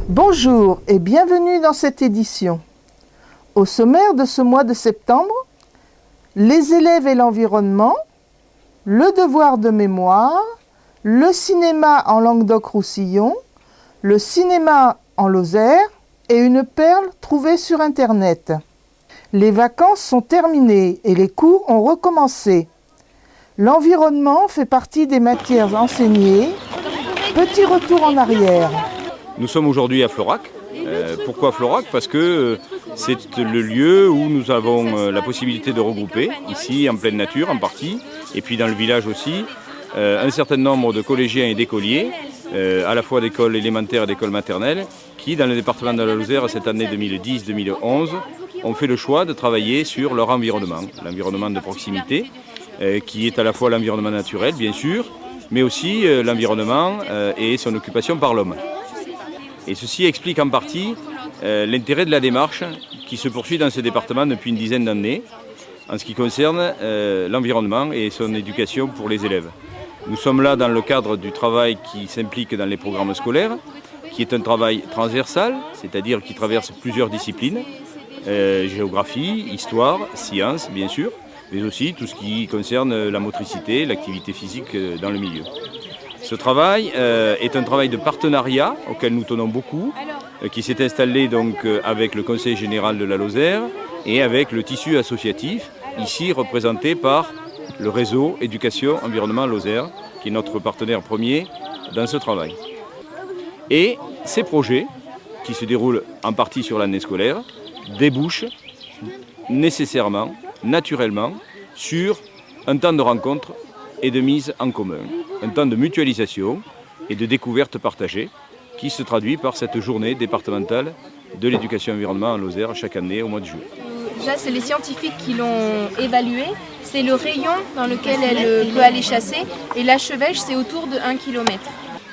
Bonjour et bienvenue dans cette édition. Au sommaire de ce mois de septembre, les élèves et l'environnement, le devoir de mémoire, le cinéma en Languedoc-Roussillon, le cinéma en Lozère et une perle trouvée sur Internet. Les vacances sont terminées et les cours ont recommencé. L'environnement fait partie des matières enseignées. Petit retour en arrière. Nous sommes aujourd'hui à Florac. Pourquoi Florac? Parce que c'est le lieu où nous avons la possibilité de regrouper, ici en pleine nature en partie, et puis dans le village aussi, un certain nombre de collégiens et d'écoliers, à la fois d'écoles élémentaires et d'écoles maternelles, qui dans le département de la Lozère, cette année 2010-2011, ont fait le choix de travailler sur leur environnement, l'environnement de proximité, qui est à la fois l'environnement naturel, bien sûr, mais aussi l'environnement et son occupation par l'homme. Et ceci explique en partie l'intérêt de la démarche qui se poursuit dans ce département depuis une dizaine d'années en ce qui concerne l'environnement et son éducation pour les élèves. Nous sommes là dans le cadre du travail qui s'implique dans les programmes scolaires, qui est un travail transversal, c'est-à-dire qui traverse plusieurs disciplines, géographie, histoire, sciences bien sûr, mais aussi tout ce qui concerne la motricité, l'activité physique dans le milieu. Ce travail est un travail de partenariat auquel nous tenons beaucoup, qui s'est installé donc avec le Conseil général de la Lozère et avec le tissu associatif, ici représenté par le réseau Éducation Environnement Lozère, qui est notre partenaire premier dans ce travail. Et ces projets, qui se déroulent en partie sur l'année scolaire, débouchent nécessairement, naturellement, sur un temps de rencontre et de mise en commun, un temps de mutualisation et de découverte partagée qui se traduit par cette journée départementale de l'éducation environnement en Lozère chaque année au mois de juillet. Déjà, c'est les scientifiques qui l'ont évalué, c'est le rayon dans lequel elle peut aller chasser et la chevêche, c'est autour de 1 km.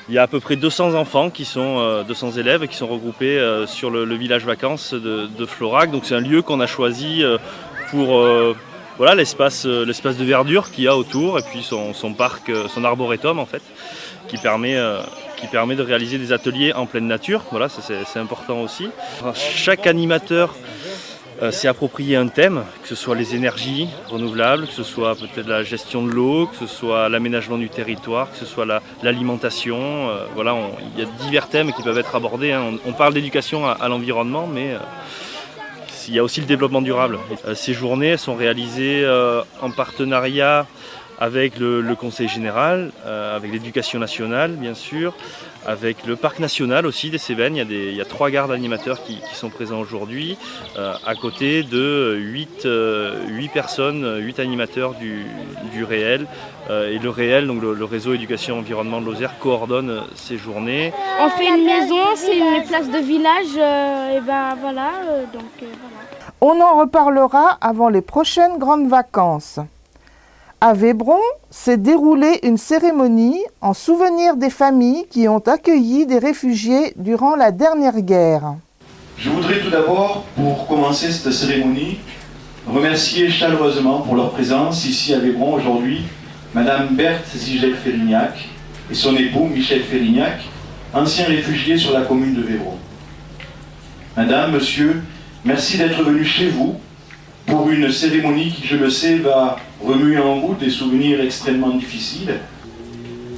Il y a à peu près 200 enfants, 200 élèves qui sont regroupés sur le village vacances de Florac. Donc c'est un lieu qu'on a choisi pour l'espace de verdure qu'il y a autour et puis son parc, son arboretum en fait, qui permet de réaliser des ateliers en pleine nature. Voilà, c'est important aussi. Chaque animateur s'est approprié un thème, que ce soit les énergies renouvelables, que ce soit peut-être la gestion de l'eau, que ce soit l'aménagement du territoire, que ce soit l'alimentation. Il y a divers thèmes qui peuvent être abordés. On parle d'éducation à l'environnement, mais il y a aussi le développement durable. Ces journées sont réalisées en partenariat avec le Conseil général, avec l'éducation nationale bien sûr, avec le parc national aussi des Cévennes. Il y a 3 gardes animateurs qui sont présents aujourd'hui, à côté de 8 personnes, 8 animateurs du réel. Et le réel, donc le réseau éducation environnement de Lozère, coordonne ces journées. On fait une maison, c'est une place de village, voilà. On en reparlera avant les prochaines grandes vacances. À Vébron s'est déroulée une cérémonie en souvenir des familles qui ont accueilli des réfugiés durant la dernière guerre. Je voudrais tout d'abord, pour commencer cette cérémonie, remercier chaleureusement pour leur présence ici à Vébron aujourd'hui Madame Berthe Zigel-Ferrignac et son époux Michel Ferrignac, anciens réfugiés sur la commune de Vébron. Madame, monsieur, merci d'être venus chez vous pour une cérémonie qui, je le sais, va remuer en vous des souvenirs extrêmement difficiles.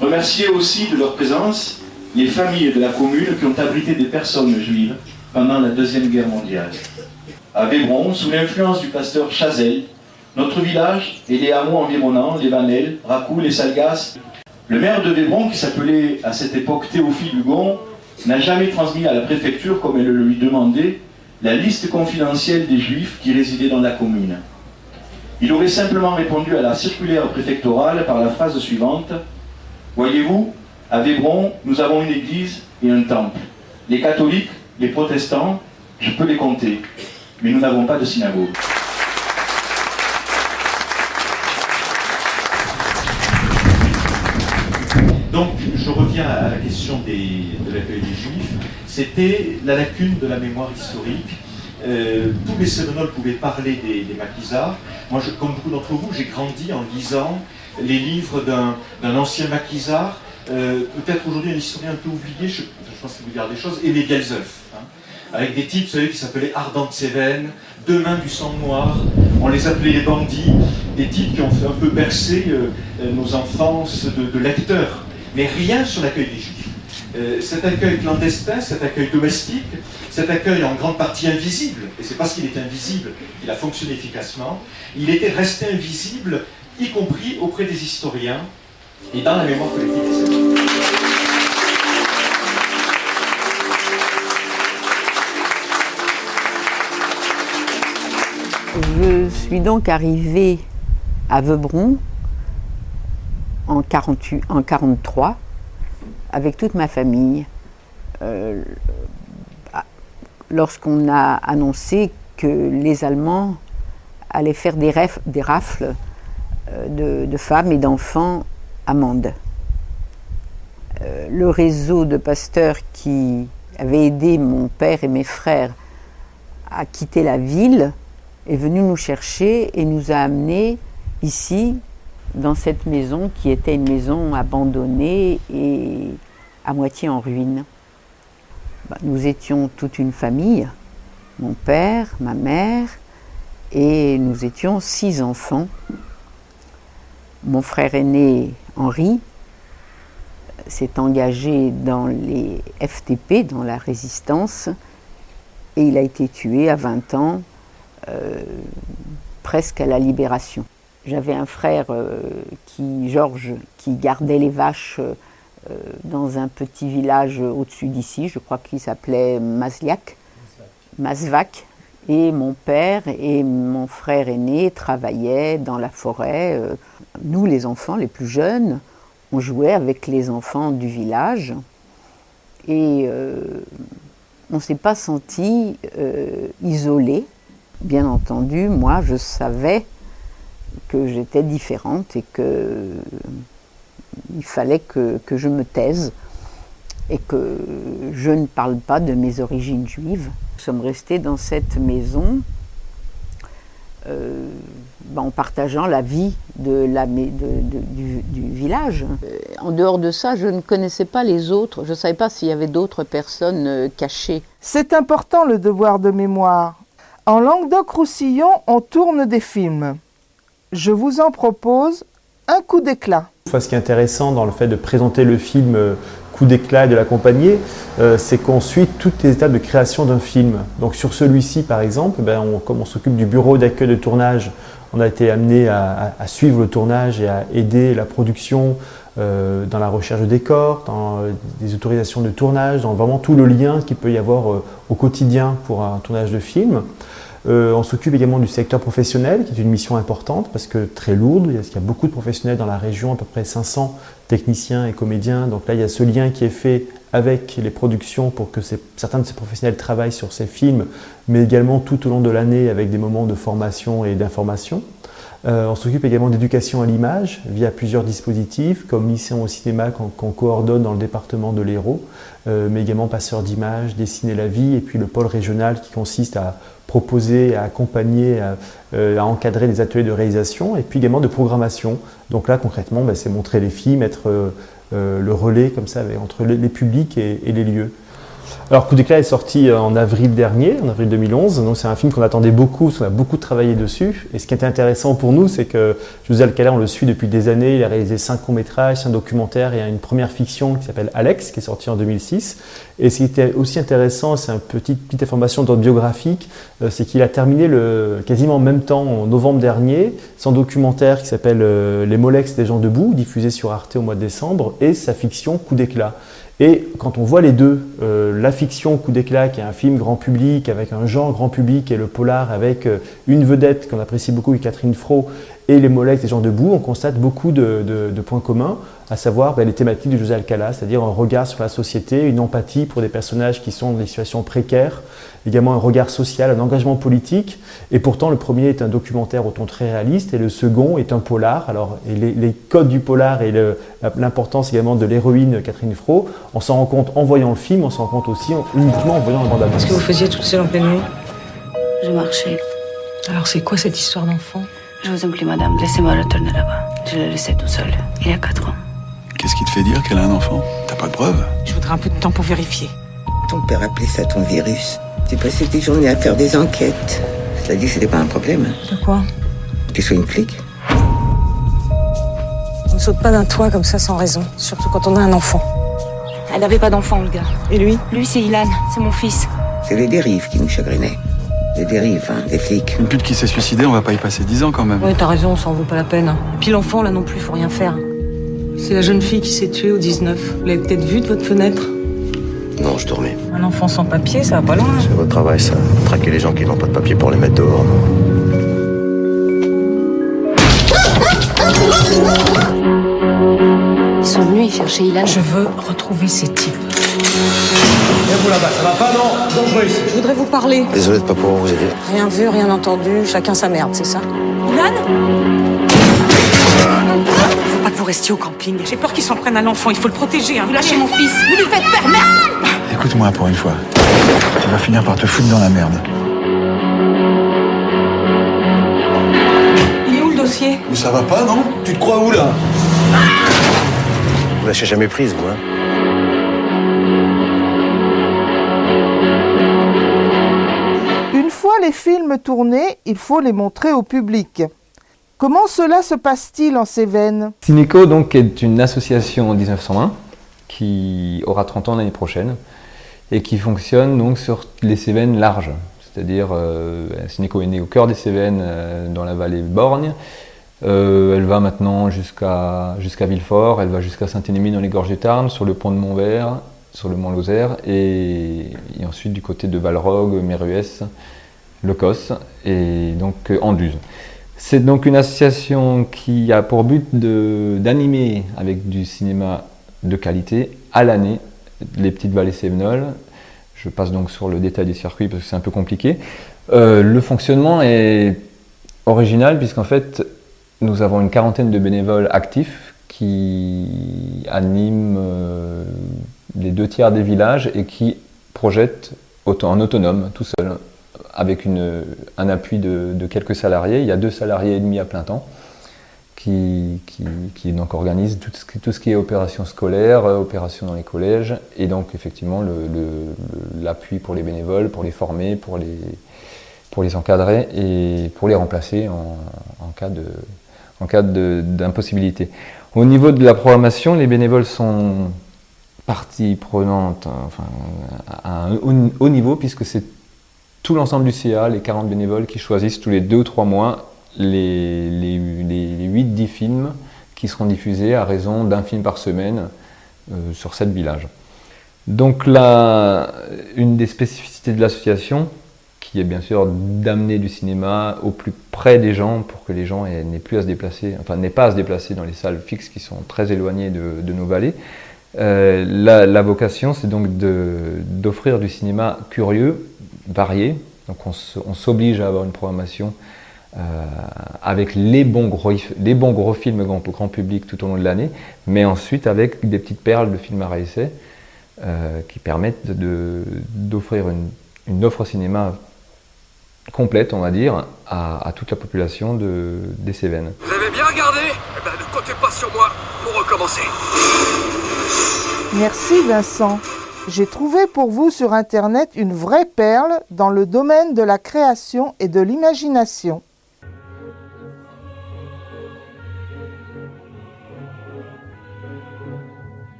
Remercier aussi de leur présence les familles de la commune qui ont abrité des personnes juives pendant la Deuxième Guerre mondiale. À Vébron, sous l'influence du pasteur Chazelle, notre village et les hameaux environnants, les Vanelles, Racoul et Salgas, le maire de Vébron, qui s'appelait à cette époque Théophile Hugon, n'a jamais transmis à la préfecture, comme elle le lui demandait, la liste confidentielle des Juifs qui résidaient dans la commune. Il aurait simplement répondu à la circulaire préfectorale par la phrase suivante : « Voyez-vous, à Vébron, nous avons une église et un temple. Les catholiques, les protestants, je peux les compter, mais nous n'avons pas de synagogue. » Donc, je reviens à la question de l'accueil des Juifs. C'était la lacune de la mémoire historique. Tous les Cévenols pouvaient parler des maquisards. Moi, comme beaucoup d'entre vous, j'ai grandi en lisant les livres d'un ancien maquisard, peut-être aujourd'hui un historien un peu oublié, je pense qu'il vous dire des choses, Aimé Bielzeuf, hein, avec des types, vous savez, qui s'appelaient Ardente Cévennes, Deux mains du sang noir, on les appelait les bandits, des types qui ont fait un peu bercer nos enfances de lecteurs, mais rien sur l'accueil des Juifs. Cet accueil clandestin, cet accueil domestique, cet accueil en grande partie invisible, et c'est parce qu'il était invisible qu'il a fonctionné efficacement, il était resté invisible, y compris auprès des historiens et dans la mémoire collective des Juifs. Je suis donc arrivée à Veubron en 1943 avec toute ma famille. Lorsqu'on a annoncé que les Allemands allaient faire des rafles de femmes et d'enfants à Mende. Le réseau de pasteurs qui avait aidé mon père et mes frères à quitter la ville est venu nous chercher et nous a amenés ici, dans cette maison qui était une maison abandonnée et à moitié en ruine. Nous étions toute une famille, mon père, ma mère, et nous étions 6 enfants. Mon frère aîné, Henri, s'est engagé dans les FTP, dans la résistance, et il a été tué à 20 ans, presque à la libération. J'avais un frère, Georges, qui gardait les vaches dans un petit village au-dessus d'ici, je crois qu'il s'appelait Masvac. Et mon père et mon frère aîné travaillaient dans la forêt. Nous, les enfants les plus jeunes, on jouait avec les enfants du village. Et on ne s'est pas senti isolés. Bien entendu, moi, je savais que j'étais différente et qu'il fallait que je me taise et que je ne parle pas de mes origines juives. Nous sommes restés dans cette maison en partageant la vie du village. En dehors de ça, je ne connaissais pas les autres. Je ne savais pas s'il y avait d'autres personnes cachées. C'est important, le devoir de mémoire. En Languedoc-Roussillon, on tourne des films. Je vous en propose un coup d'éclat. Ce qui est intéressant dans le fait de présenter le film Coup d'éclat et de l'accompagner, c'est qu'on suit toutes les étapes de création d'un film. Donc sur celui-ci, par exemple, comme on s'occupe du bureau d'accueil de tournage, on a été amené à suivre le tournage et à aider la production dans la recherche de décors, dans des autorisations de tournage, dans vraiment tout le lien qu'il peut y avoir au quotidien pour un tournage de film. On s'occupe également du secteur professionnel, qui est une mission importante parce que très lourde. Il y a beaucoup de professionnels dans la région, à peu près 500 techniciens et comédiens. Donc là, il y a ce lien qui est fait avec les productions pour que certains de ces professionnels travaillent sur ces films, mais également tout au long de l'année avec des moments de formation et d'information. On s'occupe également d'éducation à l'image via plusieurs dispositifs, comme Lycéens au cinéma qu'on coordonne dans le département de l'Hérault, mais également Passeurs d'images, Dessiner la vie, et puis le pôle régional qui consiste à proposer, à accompagner, à encadrer des ateliers de réalisation, et puis également de programmation. Donc là, concrètement, c'est montrer les films, être le relais comme ça entre les publics et les lieux. Alors Coup d'éclat est sorti en avril dernier, en avril 2011, donc c'est un film qu'on attendait beaucoup, parce qu'on a beaucoup travaillé dessus. Et ce qui était intéressant pour nous, c'est que José Alcalá, on le suit depuis des années, il a réalisé 5 courts-métrages, 5 documentaires et une première fiction qui s'appelle Alex, qui est sortie en 2006. Et ce qui était aussi intéressant, c'est une petite information d'ordre biographique, c'est qu'il a terminé quasiment en même temps, en novembre dernier, son documentaire qui s'appelle Les Molex des gens debout, diffusé sur Arte au mois de décembre, et sa fiction Coup d'éclat. Et quand on voit les deux, la fiction Coup d'éclat, qui est un film grand public, avec un genre grand public, et le polar avec une vedette qu'on apprécie beaucoup, Catherine Fro, et les Molex des gens debout, on constate beaucoup de points communs, à savoir les thématiques de José Alcalá, c'est-à-dire un regard sur la société, une empathie pour des personnages qui sont dans des situations précaires, également un regard social, un engagement politique. Et pourtant, le premier est un documentaire au ton très réaliste et le second est un polar. Alors, et les codes du polar et l'importance également de l'héroïne Catherine Fro, on s'en rend compte en voyant le film, on s'en rend compte aussi uniquement en voyant la bande-annonce. Qu'est-ce que vous faisiez toute seule en pleine nuit? Je marchais. Alors, c'est quoi cette histoire d'enfant? Je vous en prie, madame, laissez-moi retourner là-bas. Je l'ai laissé tout seul, il y a 4 ans. Qu'est-ce qui te fait dire qu'elle a un enfant? T'as pas de preuves? Je voudrais un peu de temps pour vérifier. Ton père appelait ça ton virus. Tu passais tes journées à faire des enquêtes. Cela dit, c'était pas un problème. De quoi? Tu sois une flic? On ne saute pas d'un toit comme ça sans raison, surtout quand on a un enfant. Elle n'avait pas d'enfant, Olga. Et lui? Lui, c'est Ilan, c'est mon fils. C'est les dérives qui nous chagrinaient. Les dérives, hein, des flics. Une pute qui s'est suicidée, on va pas y passer 10 ans quand même. Ouais, t'as raison, ça en vaut pas la peine. Et puis l'enfant, là non plus, faut rien faire. C'est la jeune fille qui s'est tuée au 19. Vous l'avez peut-être vue de votre fenêtre? Non, je dormais. Un enfant sans papier, ça va pas loin. C'est votre travail, ça. Traquer les gens qui n'ont pas de papier pour les mettre dehors. Ils sont venus chercher Ilan. Je veux retrouver ces types. Et vous là-bas, ça va pas, non? Dangereux ici. Je voudrais vous parler. Désolé de pas pouvoir vous aider. Rien vu, rien entendu, chacun sa merde, c'est ça? Ilan? Faut pas que vous restiez au camping. J'ai peur qu'ils s'en prennent à l'enfant, il faut le protéger. Hein. Vous lâchez mon fils, vous lui faites peur, merde! Écoute-moi pour une fois. Tu vas finir par te foutre dans la merde. Il est où le dossier? Mais ça va pas, non? Tu te crois où, là? Vous lâchez jamais prise, vous, hein? Une fois les films tournés, il faut les montrer au public. Comment cela se passe-t-il en Cévennes? Cinéco donc, est une association en 1901 qui aura 30 ans l'année prochaine et qui fonctionne donc sur les Cévennes larges. C'est-à-dire, Cinéco est née au cœur des Cévennes, dans la vallée Borgne. Elle va maintenant jusqu'à Villefort, elle va jusqu'à Saint-Énémy dans les gorges du Tarn, sur le pont de Montvert, sur le mont Lozère, et ensuite du côté de Valrogue, Méruès, Le Cos, et donc Anduze. C'est donc une association qui a pour but d'animer avec du cinéma de qualité à l'année les petites vallées cévenoles. Je passe donc sur le détail des circuits parce que c'est un peu compliqué. Le fonctionnement est original puisqu'en fait nous avons une quarantaine de bénévoles actifs qui animent les 2/3 des villages et qui projettent en autonome, tout seul, avec un appui de quelques salariés. Il y a 2 salariés et demi à plein temps qui donc organisent tout ce qui est opération scolaire, opération dans les collèges, et donc effectivement l'appui pour les bénévoles, pour les former, pour les encadrer et pour les remplacer en cas d'impossibilité. Au niveau de la programmation, les bénévoles sont partie prenante à un haut niveau puisque c'est tout l'ensemble du CA, les 40 bénévoles qui choisissent tous les 2 ou 3 mois les 8-10 films qui seront diffusés à raison d'un film par semaine sur 7 villages. Donc là, une des spécificités de l'association, qui est bien sûr d'amener du cinéma au plus près des gens pour que les gens n'aient pas à se déplacer dans les salles fixes qui sont très éloignées de nos vallées. La vocation, c'est donc d'offrir du cinéma curieux, varié. Donc on s'oblige à avoir une programmation avec les bons gros films grand public tout au long de l'année, mais ensuite avec des petites perles de films à réessai qui permettent d'offrir une offre cinéma complète, on va dire, à toute la population des Cévennes. Vous avez bien regardé? Eh ben, ne comptez pas sur moi pour recommencer. Merci Vincent. J'ai trouvé pour vous sur Internet une vraie perle dans le domaine de la création et de l'imagination.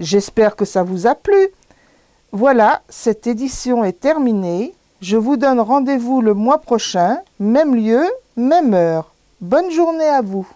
J'espère que ça vous a plu. Voilà, cette édition est terminée. Je vous donne rendez-vous le mois prochain, même lieu, même heure. Bonne journée à vous.